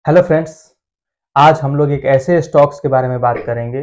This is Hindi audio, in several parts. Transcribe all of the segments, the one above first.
Hello friends. आज हम लोग एक ऐसे स्टॉक्स के बारे में बात करेंगे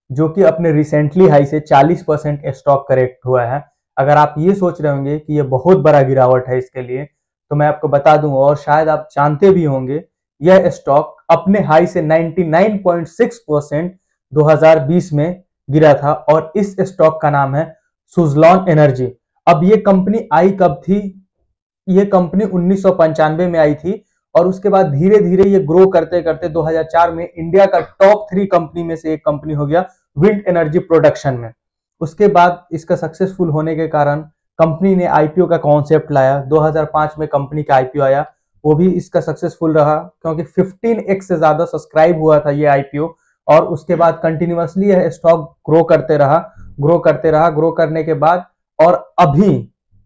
जो कि अपने रिसेंटली हाई से 40% स्टॉक करेक्ट हुआ है। अगर आप ये सोच रहे होंगे कि ये बहुत बड़ा गिरावट है इसके लिए, तो मैं आपको बता दूं और शायद आप जानते भी होंगे, यह स्टॉक अपने हाई से 99.6% 2020 में गिरा था और इस स्टॉक का नाम है सुजलॉन एनर्जी। अब ये कंपनी आई कब थी? ये कंपनी 1995 में आई थी और उसके बाद धीरे धीरे ये ग्रो करते करते 2004 में इंडिया का टॉप 3 कंपनी में से एक कंपनी हो गया विंड एनर्जी प्रोडक्शन में। उसके बाद इसका सक्सेसफुल होने के कारण कंपनी ने आईपीओ का कॉन्सेप्ट लाया। 2005 में कंपनी का आईपीओ आया, वो भी इसका सक्सेसफुल रहा क्योंकि 15x से ज्यादा सब्सक्राइब हुआ था ये आईपीओ। और उसके बाद कंटिन्यूअसली यह स्टॉक ग्रो करते रहा, ग्रो करने के बाद और अभी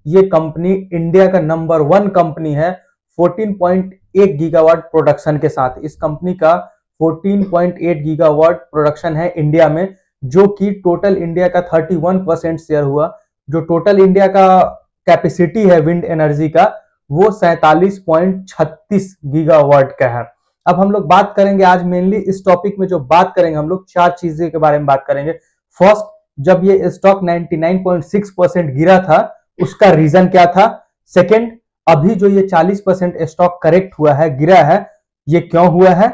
ये कंपनी इंडिया का नंबर 1 कंपनी है 14.8 गीगावाट प्रोडक्शन के साथ। इस कंपनी का 14.8 गीगावाट प्रोडक्शन है इंडिया में, जो कि टोटल इंडिया का 31% शेयर हुआ। जो टोटल इंडिया का कैपेसिटी है विंड एनर्जी का, वो 47.36 गीगावाट का है। अब हम लोग बात करेंगे आज मेनली इस टॉपिक में, जो बात करेंगे हम लोग 4 चीजें के बारे में बात करेंगे। फर्स्ट, जब ये स्टॉक 99.6% गिरा था उसका रीजन क्या था। सेकंड, अभी जो ये 40% स्टॉक करेक्ट हुआ है, गिरा है, ये क्यों हुआ है।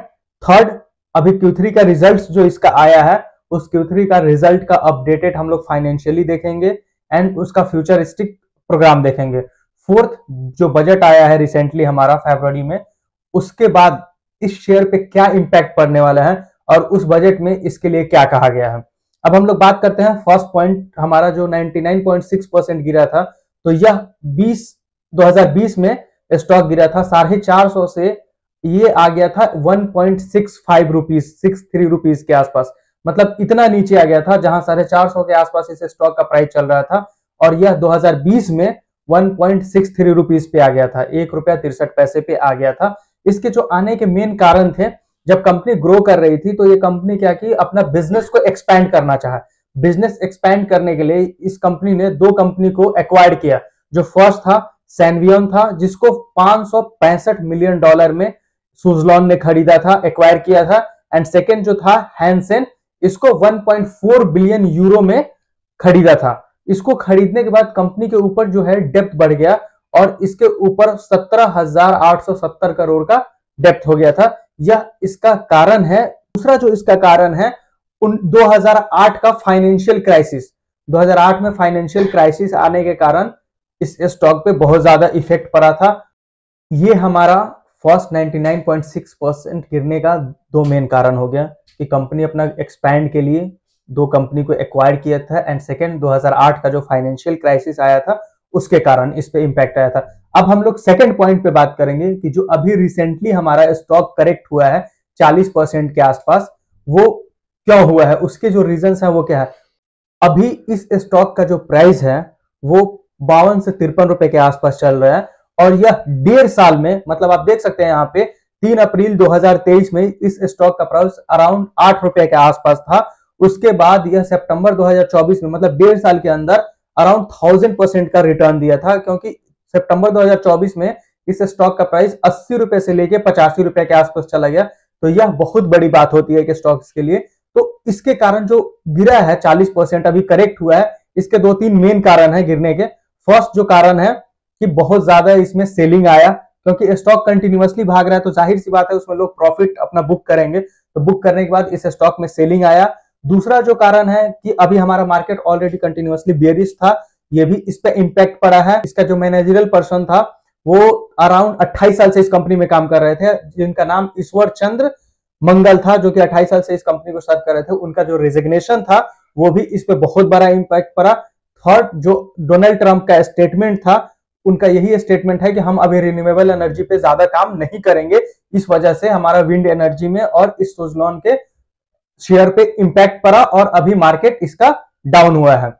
थर्ड, अभी Q3 का रिजल्ट जो इसका आया है, उस Q3 का रिजल्ट का अपडेटेड हम लोग फाइनेंशियली देखेंगे एंड उसका फ्यूचरिस्टिक प्रोग्राम देखेंगे। फोर्थ, जो बजट आया है रिसेंटली हमारा फरवरी में, उसके बाद इस शेयर पे क्या इंपैक्ट पड़ने वाला है और उस बजट में इसके लिए क्या कहा गया है। अब हम लोग बात करते हैं फर्स्ट पॉइंट, हमारा जो 99.6% गिरा था, तो यह 2020 में स्टॉक गिरा था 450 से, ये आ गया था 1.65 रुपीज, 63 रुपीज के आसपास। मतलब इतना नीचे आ गया था, जहां 450 के आसपास इस स्टॉक का प्राइस चल रहा था और यह 2020 में 1.63 रुपीज पे आ गया था, 1 रुपया 63 पैसे पे आ गया था। इसके जो आने के मेन कारण थे, जब कंपनी ग्रो कर रही थी तो ये कंपनी क्या की, अपना बिजनेस को एक्सपैंड करना चाहा। बिजनेस एक्सपैंड करने के लिए इस कंपनी ने 2 कंपनी को एक्वायर्ड किया। जो फर्स्ट था सैनवियन था, जिसको $565 मिलियन में सुजलॉन ने खरीदा था, एक्वायर किया था। एंड सेकेंड जो था हैंसेन, इसको 1.4 बिलियन यूरो में खरीदा था। इसको खरीदने के बाद कंपनी के ऊपर जो है डेप्थ बढ़ गया और इसके ऊपर 17,870 करोड़ का डेप्थ हो गया था। यह इसका कारण है। दूसरा जो इसका कारण है, 2008 का फाइनेंशियल क्राइसिस। 2008 में फाइनेंशियल क्राइसिस आने के कारण इस स्टॉक पे बहुत ज्यादा इफेक्ट पड़ा था। ये हमारा फर्स्ट 99.6% गिरने का 2 मेन कारण हो गया कि कंपनी अपना एक्सपैंड के लिए 2 कंपनी को एक्वायर किया था एंड सेकेंड 2008 का जो फाइनेंशियल क्राइसिस आया था उसके कारण इस पे इंपैक्ट आया था। अब हम लोग सेकंड पॉइंट पे बात करेंगे कि जो अभी रिसेंटली हमारा स्टॉक करेक्ट हुआ है 40% के आसपास, वो क्यों हुआ है, उसके जो रीजंस है वो क्या है। अभी इस स्टॉक का जो प्राइस है वो 52 से 53 रुपए के आसपास चल रहा है और यह 1.5 साल में, मतलब आप देख सकते हैं यहाँ पे 3 अप्रैल 2023 में इस स्टॉक का प्राइस अराउंड 8 रुपए के आसपास था। उसके बाद यह सितंबर 2024 में, मतलब 1.5 साल के अंदर अराउंड 1000% का रिटर्न दिया था, क्योंकि सितंबर 2024 में इस स्टॉक का प्राइस 80 रुपए से लेके 85 रुपए के आसपास चला गया। तो यह बहुत बड़ी बात होती है कि स्टॉक्स के लिए। तो इसके कारण जो गिरा है 40%, अभी करेक्ट हुआ है, इसके 2-3 मेन कारण है गिरने के। फर्स्ट जो कारण है कि बहुत ज्यादा इसमें सेलिंग आया, क्योंकि स्टॉक कंटिन्यूअसली भाग रहा है तो जाहिर सी बात है उसमें लोग प्रॉफिट अपना बुक करेंगे, तो बुक करने के बाद इस स्टॉक में सेलिंग आया। दूसरा जो कारण है कि अभी हमारा मार्केट ऑलरेडी कंटिन्यूअसली बेयरिश था, ये भी इस पे इंपैक्ट पड़ा है। इसका जो मैनेजरियल पर्सन था वो अराउंड 28 साल से इस कंपनी में काम कर रहे थे, जिनका नाम ईश्वर चंद्र मंगल था, जो कि 28 साल से इस कंपनी को सर्व कर रहे थे। उनका जो रेजिग्नेशन था वो भी इस पे बहुत बड़ा इंपैक्ट पड़ा। थर्ड, जो डोनाल्ड ट्रंप का स्टेटमेंट था, उनका यही स्टेटमेंट है कि हम अभी रिन्यूएबल एनर्जी पे ज्यादा काम नहीं करेंगे, इस वजह से हमारा विंड एनर्जी में और इस सुजलॉन के शेयर पे इंपैक्ट पड़ा और अभी मार्केट इसका डाउन हुआ है।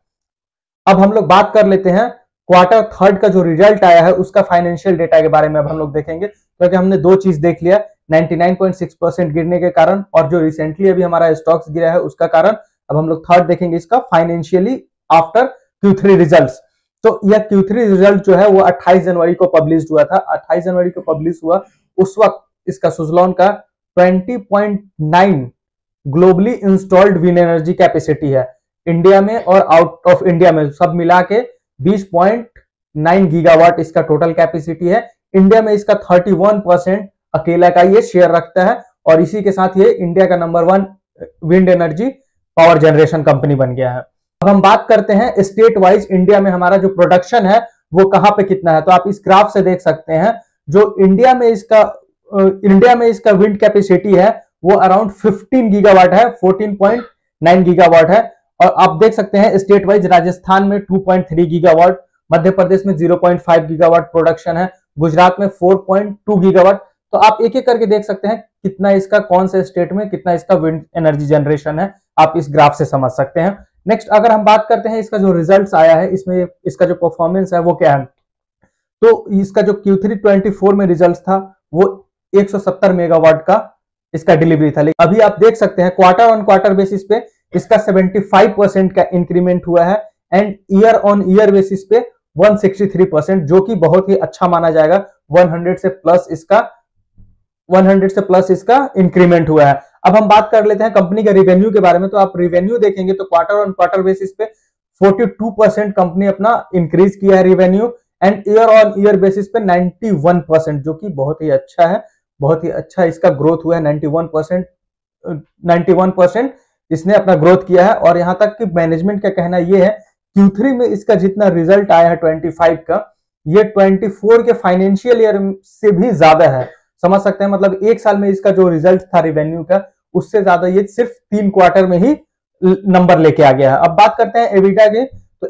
अब हम लोग बात कर लेते हैं क्वार्टर थर्ड का जो रिजल्ट आया है उसका फाइनेंशियल डेटा के बारे में अब हम लोग देखेंगे, क्योंकि हमने 2 चीज देख लिया, 99.6% गिरने के कारण और जो रिसेंटली अभी हमारा स्टॉक्स गिरा है उसका कारण। अब हम लोग थर्ड देखेंगे इसका फाइनेंशियली आफ्टर Q3 रिजल्ट्स। तो यह Q3 रिजल्ट जो है वो 28 जनवरी को पब्लिश हुआ था। 28 जनवरी को पब्लिश हुआ, उस वक्त इसका सुजलॉन का 20.9 globally installed wind energy capacity है इंडिया में, और आउट ऑफ इंडिया में सब मिला के 20.9 गीगावाट इसका टोटल कैपेसिटी है। इंडिया में इसका 31% अकेला का ये शेयर रखता है, और इसी के साथ ये इंडिया का number 1 wind energy power generation company बन गया है। अब हम बात करते हैं स्टेट वाइज इंडिया में हमारा जो प्रोडक्शन है वो कहां पे कितना है। तो आप इस ग्राफ से देख सकते हैं जो इंडिया में इसका विंड कैपेसिटी है वो अराउंड 15 गीगावाट है, 14.9 गीगावाट है। और आप देख सकते हैं स्टेट वाइज राजस्थान में 2.3 गीगावाट, मध्य प्रदेश में 0.5 गीगावाट प्रोडक्शन है, गुजरात में 4.2 गीगावाट। तो आप एक एक करके देख सकते हैं कितना इसका कौन से स्टेट में कितना इसका विंड एनर्जी जनरेशन है, आप इस ग्राफ से समझ सकते हैं। नेक्स्ट अगर हम बात करते हैं इसका जो रिजल्ट्स आया है, इसमें इसका जो परफॉर्मेंस है वो क्या है। तो इसका जो Q3 24 में रिजल्ट था वो 170 मेगावाट का इसका डिलीवरी था। लेकिन अभी आप देख सकते हैं क्वार्टर ऑन क्वार्टर बेसिस पे इसका 75% का इंक्रीमेंट हुआ है, and year on year basis पे 163%, जो कि बहुत ही अच्छा माना जाएगा। 100 से प्लस इसका इंक्रीमेंट हुआ है। अब हम बात कर लेते हैं कंपनी के रिवेन्यू के बारे में। तो आप रिवेन्यू देखेंगे तो क्वार्टर ऑन क्वार्टर बेसिस पे 42% कंपनी अपना इंक्रीज किया है revenue, and year on year basis पे 91%, जो कि बहुत ही अच्छा है, बहुत ही अच्छा इसका ग्रोथ हुआ है। 91% इसने अपना ग्रोथ किया है। और यहां तक कि मैनेजमेंट का कहना यह है Q3 में इसका जितना रिजल्ट आया है 25 का, ये 24 के फाइनेंशियल ईयर से भी ज्यादा है। समझ सकते हैं, मतलब एक साल में इसका जो रिजल्ट था रिवेन्यू का उससे ज्यादा ये सिर्फ 3 क्वार्टर में ही नंबर लेके आ गया है। अब बात करते हैं एबिटा के। तो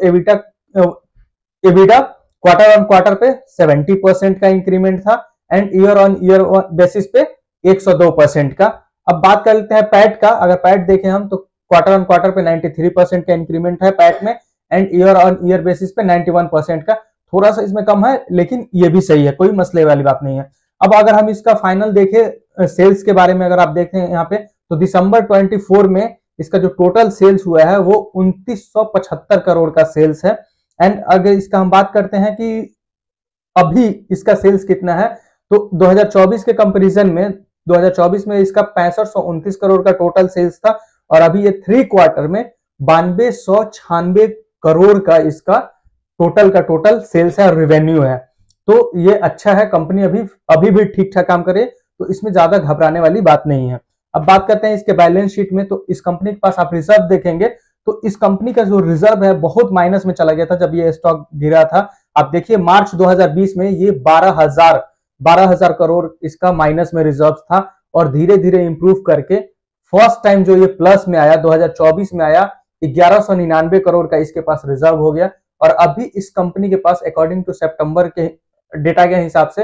एबिटा क्वार्टर ऑन क्वार्टर पे 70% का इंक्रीमेंट था, and year on year basis पे 102% का। अब बात कर लेते हैं पैट का। अगर पैट देखें हम तो क्वार्टर ऑन क्वार्टर पे 93% का इंक्रीमेंट है पैट में, and year on year basis पे 91% का। थोड़ा सा इसमें कम है लेकिन ये भी सही है, कोई मसले वाली बात नहीं है। अब अगर हम इसका फाइनल देखें सेल्स के बारे में, अगर आप देखें यहाँ पे तो दिसंबर 24 में इसका जो टोटल सेल्स हुआ है वो 2975 करोड़ का सेल्स है। एंड अगर इसका हम बात करते हैं कि अभी इसका सेल्स कितना है, तो 2024 के कंपैरिजन में 2024 में इसका 6529 करोड़ का टोटल सेल्स था, और अभी ये 3 क्वार्टर में 9296 करोड़ का इसका टोटल सेल्स है और रेवेन्यू है। तो ये अच्छा है, कंपनी अभी भी ठीक ठाक काम करे, तो इसमें ज्यादा घबराने वाली बात नहीं है। अब बात करते हैं इसके बैलेंस शीट में। तो इस कंपनी के पास आप रिजर्व देखेंगे तो इस कंपनी का जो रिजर्व है बहुत माइनस में चला गया था जब ये स्टॉक गिरा था। आप देखिए मार्च 2020 में ये 12,000 करोड़ इसका माइनस में रिजर्व था, और धीरे धीरे इंप्रूव करके फर्स्ट टाइम जो ये प्लस में आया 2024 में आया 1199 करोड़ का इसके पास रिजर्व हो गया। और अभी इस कंपनी के पास अकॉर्डिंग टू सितंबर के डेटा के हिसाब से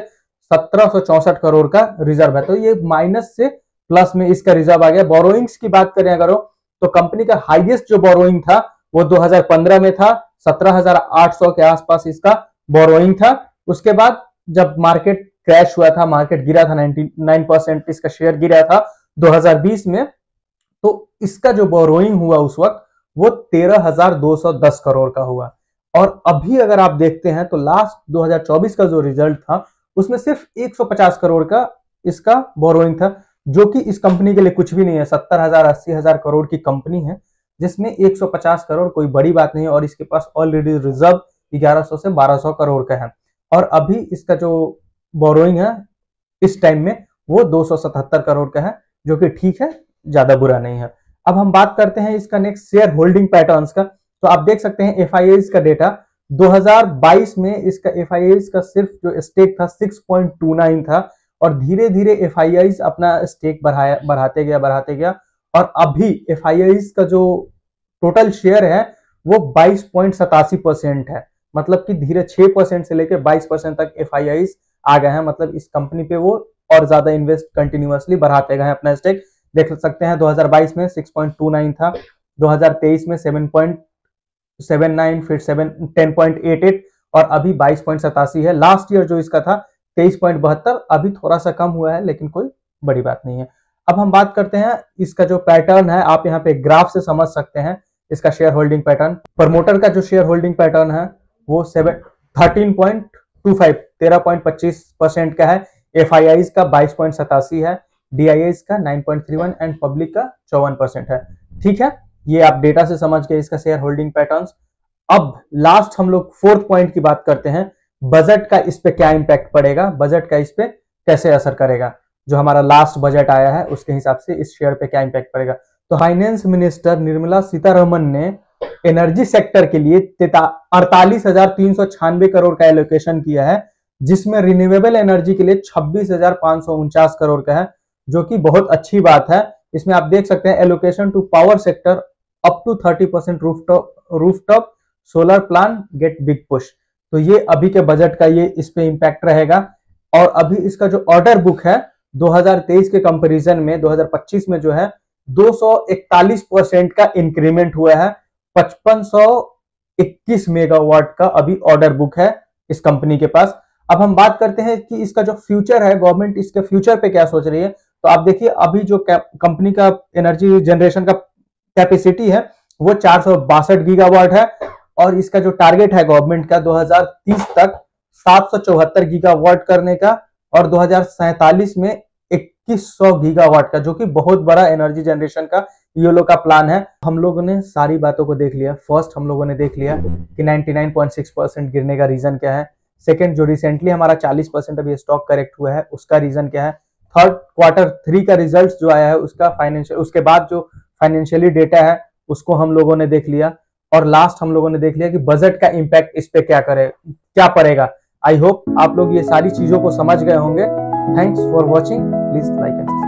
1764 करोड़ का रिजर्व है। तो ये माइनस से प्लस में इसका रिजर्व आ गया। बोरोइंग्स की बात करें अगर तो कंपनी का हाईएस्ट जो बोरोइंग था वो 2015 में था, 17,800 के आसपास इसका बोरोइंग था। उसके बाद जब मार्केट क्रैश हुआ था, मार्केट गिरा था, 99% इसका शेयर गिरा था 2020 में, तो इसका जो बोरोइंग हुआ उस वक्त वो 13,210 करोड़ का हुआ। और अभी अगर आप देखते हैं तो लास्ट 2024 का जो रिजल्ट था उसमें सिर्फ 150 करोड़ का इसका बोरोइंग था, जो कि इस कंपनी के लिए कुछ भी नहीं है। 70,000-80,000 करोड़ की कंपनी है जिसमें 150 करोड़ कोई बड़ी बात नहीं है, और इसके पास ऑलरेडी रिजर्व 1100 से 1200 करोड़ का है। और अभी इसका जो बोरोइंग है इस टाइम में वो 277 करोड़ का है, जो कि ठीक है, ज्यादा बुरा नहीं है। अब हम बात करते हैं इसका नेक्स्ट शेयर होल्डिंग पैटर्न्स का। तो आप देख सकते हैं एफआईआईज का डेटा 2022 में इसका एफआईआईज का सिर्फ जो स्टेक था 6.29 था, और धीरे धीरे एफआईआईज अपना स्टेक बढ़ाते गया, और अभी एफआईआईज का जो टोटल शेयर है वो 22.87% है। मतलब कि धीरे 6% से लेकर 22% तक एफआईआईज आ गए हैं। मतलब इस कंपनी पे वो और ज्यादा इन्वेस्ट कंटिन्यूअसली बढ़ाते गए अपना स्टेक। देख सकते हैं 2022 में 6.29 था, 2023 में 7.79, फिर 10.88, और अभी 22.87 है। लास्ट ईयर जो इसका था 23.72, अभी थोड़ा सा कम हुआ है लेकिन कोई बड़ी बात नहीं है। अब हम बात करते हैं इसका जो पैटर्न है, आप यहाँ पे ग्राफ से समझ सकते हैं इसका शेयर होल्डिंग पैटर्न। प्रमोटर का जो शेयर होल्डिंग पैटर्न है वो 13.25 13.25% का है। एफआईआईज का 22.87 है, DIS का 9.31 एंड पब्लिक का 54% है। ठीक है, ये आप डेटा से समझ गए इसका शेयर होल्डिंग पैटर्न्स। अब लास्ट हम लोग फोर्थ पॉइंट की बात करते हैं, बजट का इस पे क्या इंपैक्ट पड़ेगा, बजट का इस पे कैसे असर करेगा, जो हमारा लास्ट बजट आया है उसके हिसाब से इस शेयर पे क्या इंपैक्ट पड़ेगा। तो फाइनेंस मिनिस्टर निर्मला सीतारमन ने एनर्जी सेक्टर के लिए 48,396 करोड़ का एलोकेशन किया है, जिसमें रिन्यूएबल एनर्जी के लिए 26,549 करोड़ का है, जो कि बहुत अच्छी बात है। इसमें आप देख सकते हैं allocation to power sector up to 30% rooftop solar plan get big push. तो ये अभी के बजट का ये इस पे इंपैक्ट रहेगा। और अभी इसका जो ऑर्डर बुक है 2023 के कंपैरिजन में 2025 में जो है 241% का इंक्रीमेंट हुआ है। 5521 मेगावाट का अभी ऑर्डर बुक है इस कंपनी के पास। अब हम बात करते हैं कि इसका जो फ्यूचर है, गवर्नमेंट इसके फ्यूचर पे क्या सोच रही है। तो आप देखिए अभी जो कंपनी का एनर्जी जनरेशन का कैपेसिटी है वो 462 गीगावाट है, और इसका जो टारगेट है गवर्नमेंट का 2030 तक 774 गीगावाट करने का, और 2047 में 2100 गीगावाट का, जो कि बहुत बड़ा एनर्जी जनरेशन का ये लोग का प्लान है। हम लोगों ने सारी बातों को देख लिया। फर्स्ट हम लोगों ने देख लिया कि 99.6% गिरने का रीजन क्या है। सेकंड, जो रिसेंटली हमारा 40% अभी स्टॉक करेक्ट हुआ है उसका रीजन क्या है। थर्ड, Q3 का रिजल्ट जो आया है उसका फाइनेंशियल, उसके बाद जो फाइनेंशियली डेटा है उसको हम लोगों ने देख लिया। और लास्ट हम लोगों ने देख लिया कि बजट का इंपैक्ट इस पे क्या पड़ेगा। आई होप आप लोग ये सारी चीजों को समझ गए होंगे। Thanks for watching, please like and